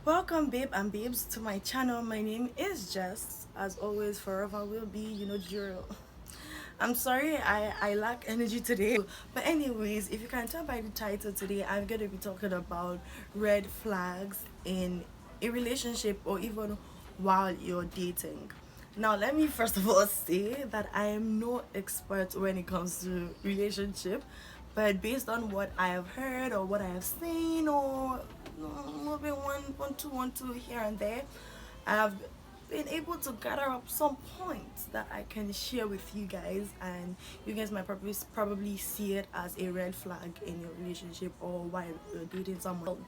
Welcome, babe and babes, to my channel. My name is Jess. As always, forever will be, drill. I'm sorry I lack energy today. But anyways, if you can tell by the title today, I'm going to be talking about red flags in a relationship or even while you're dating. Now, let me first of all say that I am no expert when it comes to relationship, but based on what I have heard or what I have seen or maybe one, two here and there, I have been able to gather up some points that I can share with you guys, and you guys might probably see it as a red flag in your relationship or while you're dating someone.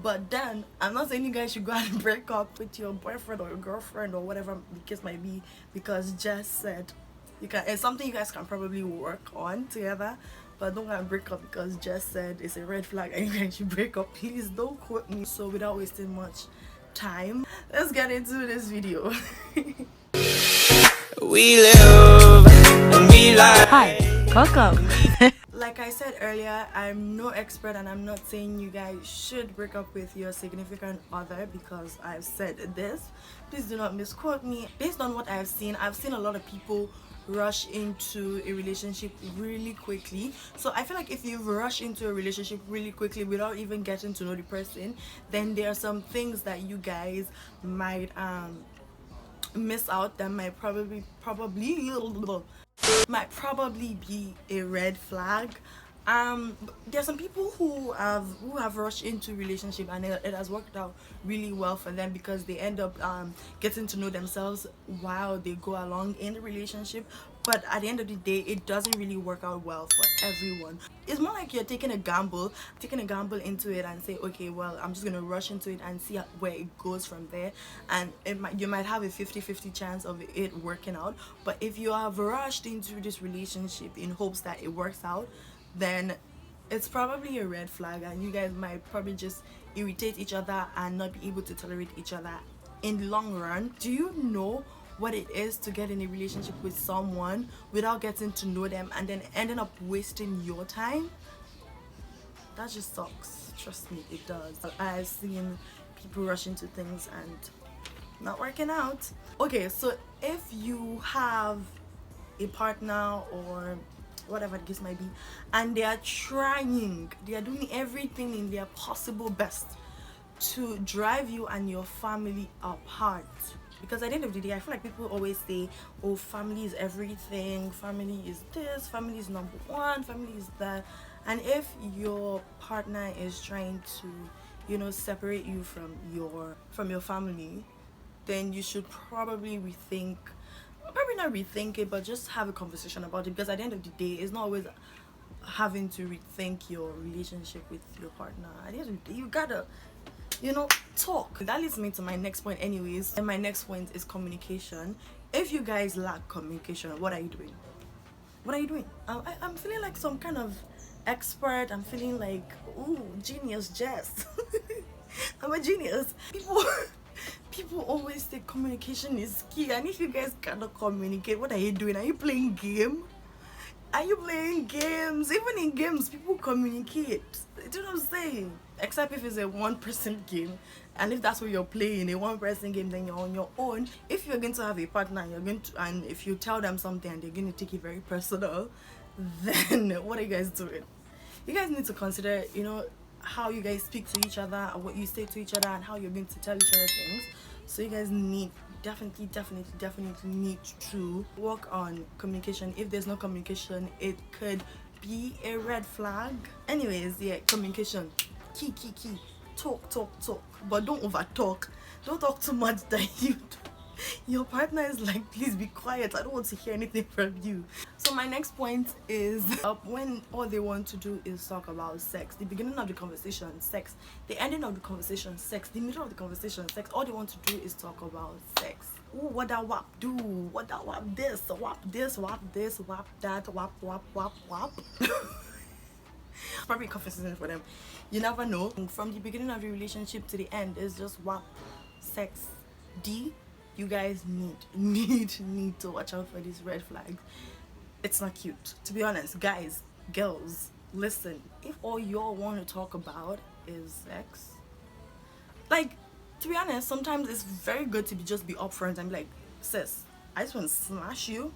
But then I'm not saying you guys should go and break up with your boyfriend or your girlfriend or whatever the case might be, because Jess said it's something you guys can probably work on together. But don't go and break up because Jess said it's a red flag and you guys should break up. Please don't quote me. So without wasting much time, let's get into this video. We live and we lie. Hi, welcome. Like I said earlier, I'm no expert and I'm not saying you guys should break up with your significant other because I've said this. Please do not misquote me. Based on what I've seen a lot of people rush into a relationship really quickly. So I feel like if you rush into a relationship really quickly without even getting to know the person, then there are some things that you guys might miss out that might probably be a red flag. There's some people who have rushed into relationship and it has worked out really well for them because they end up getting to know themselves while they go along in the relationship. But at the end of the day, it doesn't really work out well for everyone. It's more like you're taking a gamble into it and say, okay, well, I'm just gonna rush into it and see where it goes from there. And you might have a 50-50 chance of it working out. But if you have rushed into this relationship in hopes that it works out, then it's probably a red flag, and you guys might probably just irritate each other and not be able to tolerate each other in the long run. Do you know what it is to get in a relationship with someone without getting to know them and then ending up wasting your time? That just sucks. Trust me, it does. I've seen people rush into things and not working out. Okay, so if you have a partner or whatever the case might be, and they are doing everything in their possible best to drive you and your family apart, because at the end of the day, I feel like people always say, oh, family is everything, family is this, family is number one, family is that. And if your partner is trying to separate you from your family, then you should probably not rethink it, but just have a conversation about it, because at the end of the day, it's not always having to rethink your relationship with your partner. At the end of the day, you gotta talk. That leads me to my next point anyways, and my next point is communication. If you guys lack communication, what are you doing? I'm feeling like some kind of expert. I'm feeling like, ooh, genius Jess. I'm a genius. People always say communication is key, and if you guys cannot communicate, what are you doing? Are you playing games? Even in games, people communicate. Do you know what I'm saying? Except if it's a one-person game, and if that's what you're playing, a one-person game, then you're on your own. If you're going to have a partner, and if you tell them something and they're going to take it very personal, then what are you guys doing? You guys need to consider, how you guys speak to each other, what you say to each other, and how you're going to tell each other things. So you guys definitely need to work on communication. If there's no communication, it could be a red flag. Anyways, yeah, communication, key. Talk, but don't over talk. Don't talk too much that your partner is like, please be quiet, I don't want to hear anything from you. So my next point is when all they want to do is talk about sex. The beginning of the conversation, sex. The ending of the conversation, sex. The middle of the conversation, sex. All they want to do is talk about sex. Ooh, what that wap do? What that wap this? Wap this, wap that, wap. Probably confusing for them. You never know. From the beginning of the relationship to the end, it's just wap, sex. You guys need to watch out for these red flags. It's not cute, to be honest. Guys, girls, listen, if all y'all want to talk about is sex, like, To be honest, sometimes it's very good to just be upfront and be like, sis, I just want to smash you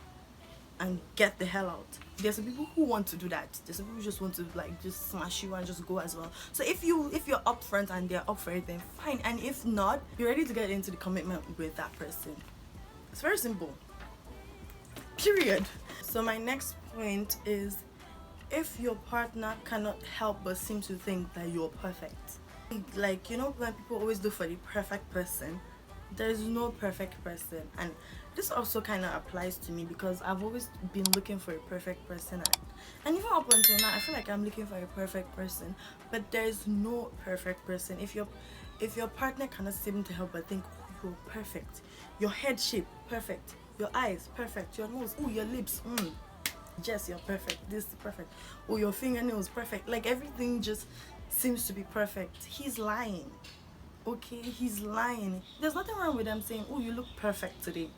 and get the hell out. There's some people who want to do that. There's some people who just want to like just smash you and just go as well. So if you're upfront and they're up for it, then fine. And if not, you're ready to get into the commitment with that person. It's very simple. Period. So my next point is, if your partner cannot help but seem to think that you're perfect. Like, you know, when people always look for the perfect person, there's no perfect person. And this also kind of applies to me because I've always been looking for a perfect person, and even up until now I feel like I'm looking for a perfect person, but there's no perfect person. If your partner cannot seem to help but think, oh, you're perfect, your head shape perfect, your eyes perfect, your nose, oh, your lips, Jess, you're perfect, this is perfect, oh, your fingernails perfect, like everything just seems to be perfect, he's lying. Okay, he's lying. There's nothing wrong with them saying, oh, you look perfect today,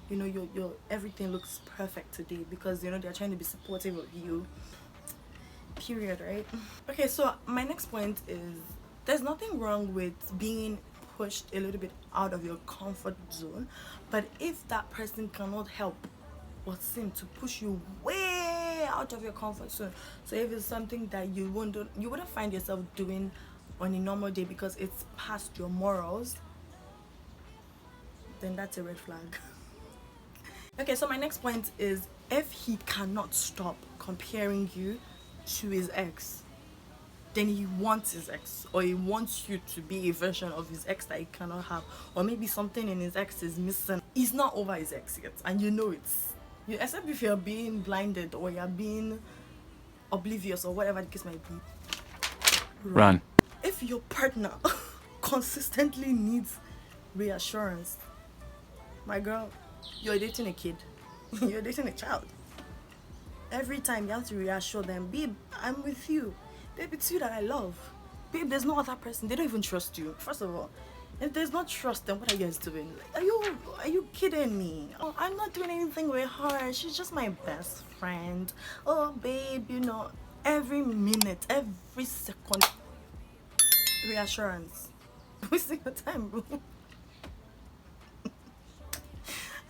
you know, your everything looks perfect today, because you know they're trying to be supportive of you, period, right? Okay, so my next point is, there's nothing wrong with being pushed a little bit out of your comfort zone, but if that person cannot help but seem to push you way out of your comfort zone, so if it's something that you wouldn't find yourself doing on a normal day because it's past your morals, then that's a red flag. Okay, so my next point is, if he cannot stop comparing you to his ex, then he wants his ex, or he wants you to be a version of his ex that he cannot have, or maybe something in his ex is missing. He's not over his ex yet, and you know it's you, except if you're being blinded or you're being oblivious or whatever the case might be. Run. If your partner consistently needs reassurance, my girl, you're dating a kid. You're dating a child. Every time you have to reassure them, babe, I'm with you. Babe, it's you that I love. Babe, there's no other person. They don't even trust you. First of all, if there's no trust, then what are you guys doing? Like, are you kidding me? Oh, I'm not doing anything with her. She's just my best friend. Oh, babe, you know, every minute, every second, reassurance. Wasting your time, bro.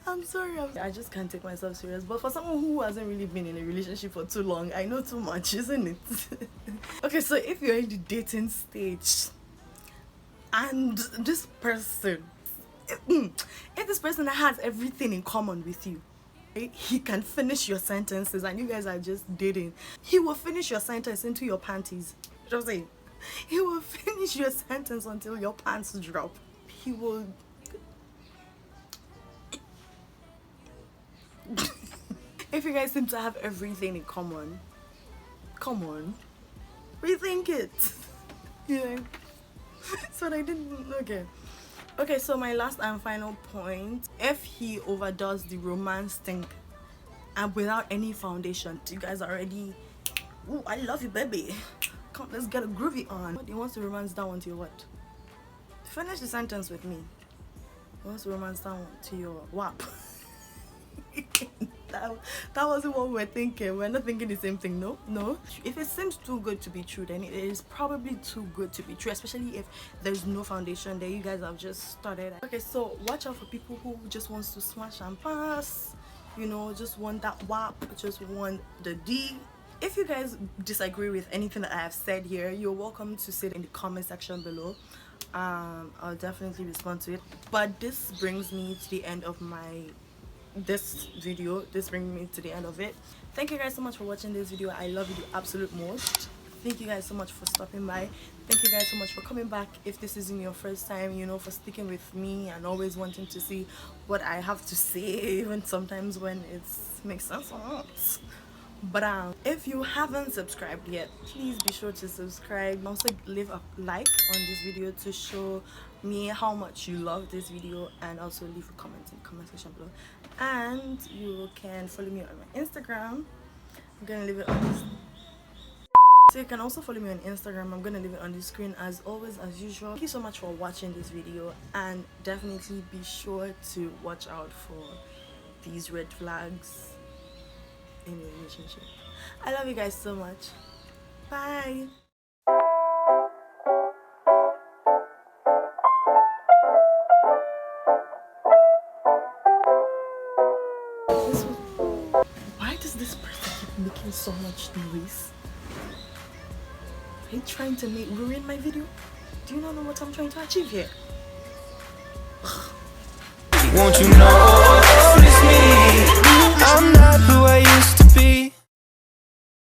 I'm sorry, I just can't take myself serious. But for someone who hasn't really been in a relationship for too long, I know too much, isn't it? Okay, so if you're in the dating stage and this person, if this person has everything in common with you, he can finish your sentences and you guys are just dating, he will finish your sentence into your panties. Just say, he will finish your sentence until your pants drop. He will. If you guys seem to have everything in common, come on, rethink it. Yeah, that's what I didn't. Okay, so my last and final point, if he overdoes the romance thing and without any foundation, you guys are already, oh, I love you, baby, come, let's get a groovy on. He wants to romance down until what? Finish the sentence with me. He wants to romance down to your WAP. That wasn't what we're thinking. We're not thinking the same thing. No. If it seems too good to be true, then it is probably too good to be true, especially if there's no foundation there. You guys have just started. Okay, so watch out for people who just wants to smash and pass, you know, just want that WAP, just want the D. If you guys disagree with anything that I have said here, you're welcome to say it in the comment section below. I'll definitely respond to it. But this brings me to the end of this video. This brings me to the end of it. Thank you guys so much for watching this video. I love you the absolute most. Thank you guys so much for stopping by. Thank you guys so much for coming back if this isn't your first time, you know, for sticking with me and always wanting to see what I have to say, even sometimes when it makes sense or not. But if you haven't subscribed yet, please be sure to subscribe. Also leave a like on this video to show me how much you love this video, and also leave a comment in the comment section below. And you can follow me on my Instagram. I'm gonna leave it on this. So you can also follow me on Instagram. I'm gonna leave it on the screen as always, as usual. Thank you so much for watching this video, and definitely be sure to watch out for these red flags in a relationship. I love you guys so much. Bye. this person keep making so much noise? Are you trying to ruin my video? Do you not know what I'm trying to achieve here? Won't you know